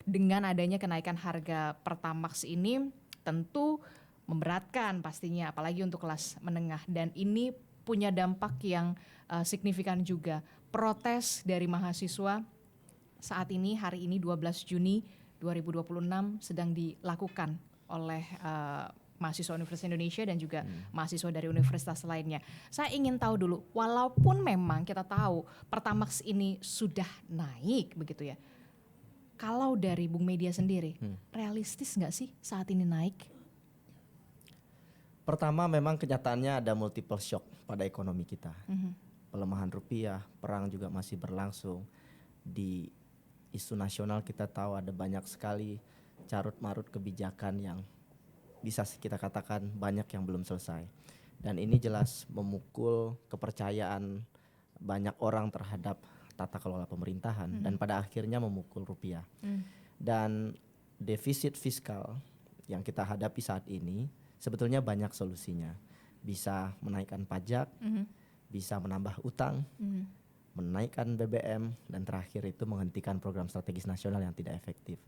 Dengan adanya kenaikan harga Pertamax ini tentu memberatkan pastinya apalagi untuk kelas menengah dan ini punya dampak yang signifikan juga. Protes dari mahasiswa saat ini hari ini 12 Juni 2026 sedang dilakukan oleh mahasiswa Universitas Indonesia dan juga mahasiswa dari universitas lainnya. Saya ingin tahu dulu, walaupun memang kita tahu Pertamax ini sudah naik begitu ya. Kalau dari Bung Media sendiri, realistis nggak sih saat ini naik? Pertama memang kenyataannya ada multiple shock pada ekonomi kita. Pelemahan rupiah, perang juga masih berlangsung. Di isu nasional kita tahu ada banyak sekali carut marut kebijakan yang bisa kita katakan banyak yang belum selesai. Dan ini jelas memukul kepercayaan banyak orang terhadap tata kelola pemerintahan dan pada akhirnya memukul rupiah. Dan defisit fiskal yang kita hadapi saat ini sebetulnya banyak solusinya. Bisa menaikkan pajak, bisa menambah utang, menaikkan BBM, dan terakhir itu menghentikan program strategis nasional yang tidak efektif.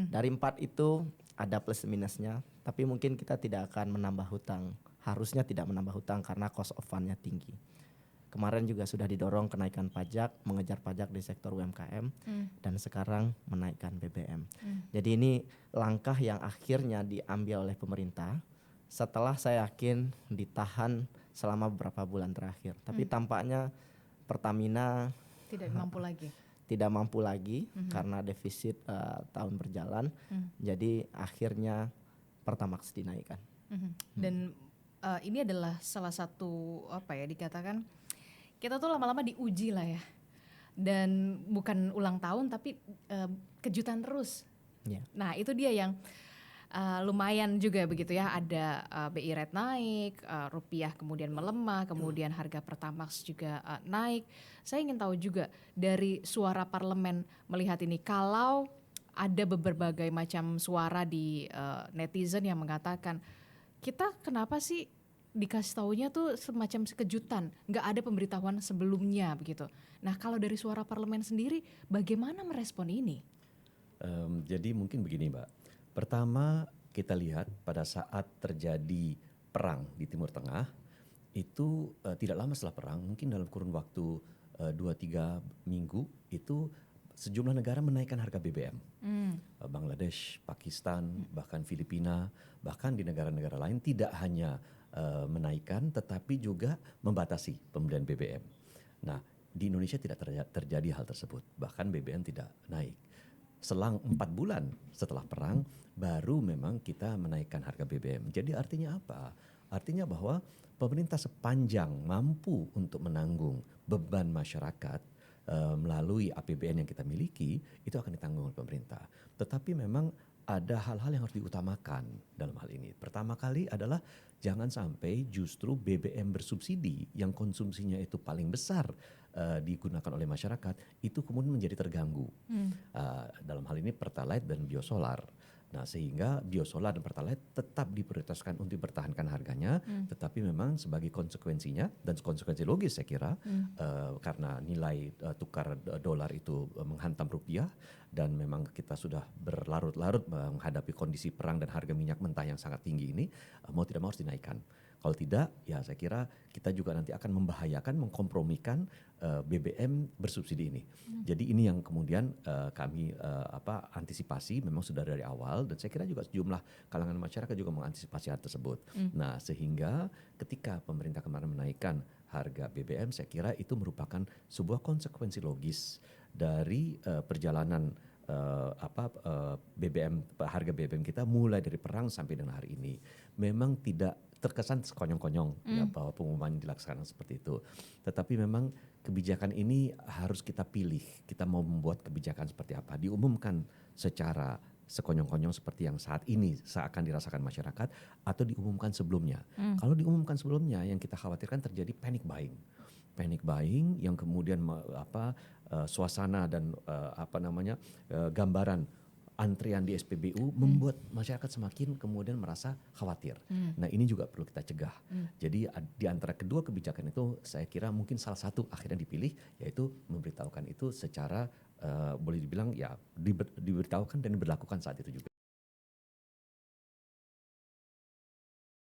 Dari 4 itu ada plus minusnya, tapi mungkin kita tidak akan menambah hutang. Harusnya tidak menambah hutang karena cost of fund-nya tinggi. Kemarin juga sudah didorong kenaikan pajak, mengejar pajak di sektor UMKM, dan sekarang menaikkan BBM. Jadi ini langkah yang akhirnya diambil oleh pemerintah setelah saya yakin ditahan selama beberapa bulan terakhir. Tapi tampaknya Pertamina Tidak mampu lagi. tidak mampu lagi karena defisit tahun berjalan. Jadi akhirnya Pertamax dinaikkan. Dan ini adalah salah satu apa ya dikatakan kita tuh lama-lama diuji lah ya. Dan bukan ulang tahun tapi kejutan terus. Ya. Nah itu dia yang lumayan juga begitu ya, ada BI rate naik, rupiah kemudian melemah, kemudian harga Pertamax juga naik. Saya ingin tahu juga dari suara parlemen melihat ini, kalau ada berbagai macam suara di netizen yang mengatakan kita kenapa sih dikasih taunya tuh semacam kejutan, nggak ada pemberitahuan sebelumnya begitu. Nah kalau dari suara parlemen sendiri bagaimana merespon ini? Jadi mungkin begini Mbak. Pertama kita lihat pada saat terjadi perang di Timur Tengah itu tidak lama setelah perang, mungkin dalam kurun waktu 2-3 minggu itu sejumlah negara menaikkan harga BBM. Bangladesh, Pakistan, bahkan Filipina, bahkan di negara-negara lain tidak hanya menaikkan tetapi juga membatasi pembelian BBM. Nah, di Indonesia tidak terjadi hal tersebut, bahkan BBM tidak naik. Selang 4 bulan setelah perang baru memang kita menaikkan harga BBM. Jadi artinya apa? Artinya bahwa pemerintah sepanjang mampu untuk menanggung beban masyarakat melalui APBN yang kita miliki itu akan ditanggung oleh pemerintah. Tetapi memang ada hal-hal yang harus diutamakan dalam hal ini. Pertama kali adalah jangan sampai justru BBM bersubsidi yang konsumsinya itu paling besar digunakan oleh masyarakat itu kemudian menjadi terganggu. Dalam hal ini Pertalite dan biosolar. Nah sehingga biosolar dan Pertalite tetap diprioritaskan untuk dipertahankan harganya, tetapi memang sebagai konsekuensinya dan konsekuensi logis saya kira karena nilai tukar dolar itu menghantam rupiah dan memang kita sudah berlarut-larut menghadapi kondisi perang dan harga minyak mentah yang sangat tinggi ini, mau tidak mau harus dinaikkan. Kalau tidak, ya saya kira kita juga nanti akan membahayakan, mengkompromikan BBM bersubsidi ini. Jadi ini yang kemudian kami antisipasi memang sudah dari awal dan saya kira juga sejumlah kalangan masyarakat juga mengantisipasi hal tersebut. Nah sehingga ketika pemerintah kemarin menaikkan harga BBM, saya kira itu merupakan sebuah konsekuensi logis dari perjalanan BBM, harga BBM kita mulai dari perang sampai dengan hari ini. Memang tidak terkesan sekonyong-konyong ya bahwa pengumuman dilaksanakan seperti itu. Tetapi memang kebijakan ini harus kita pilih. Kita mau membuat kebijakan seperti apa. Diumumkan secara sekonyong-konyong seperti yang saat ini seakan dirasakan masyarakat atau diumumkan sebelumnya. Kalau diumumkan sebelumnya yang kita khawatirkan terjadi panic buying. Panic buying yang kemudian suasana dan gambaran antrian di SPBU membuat masyarakat semakin kemudian merasa khawatir. Nah ini juga perlu kita cegah. Jadi di antara kedua kebijakan itu saya kira mungkin salah satu akhirnya dipilih, yaitu memberitahukan itu secara boleh dibilang ya diberitahukan dan diberlakukan saat itu juga.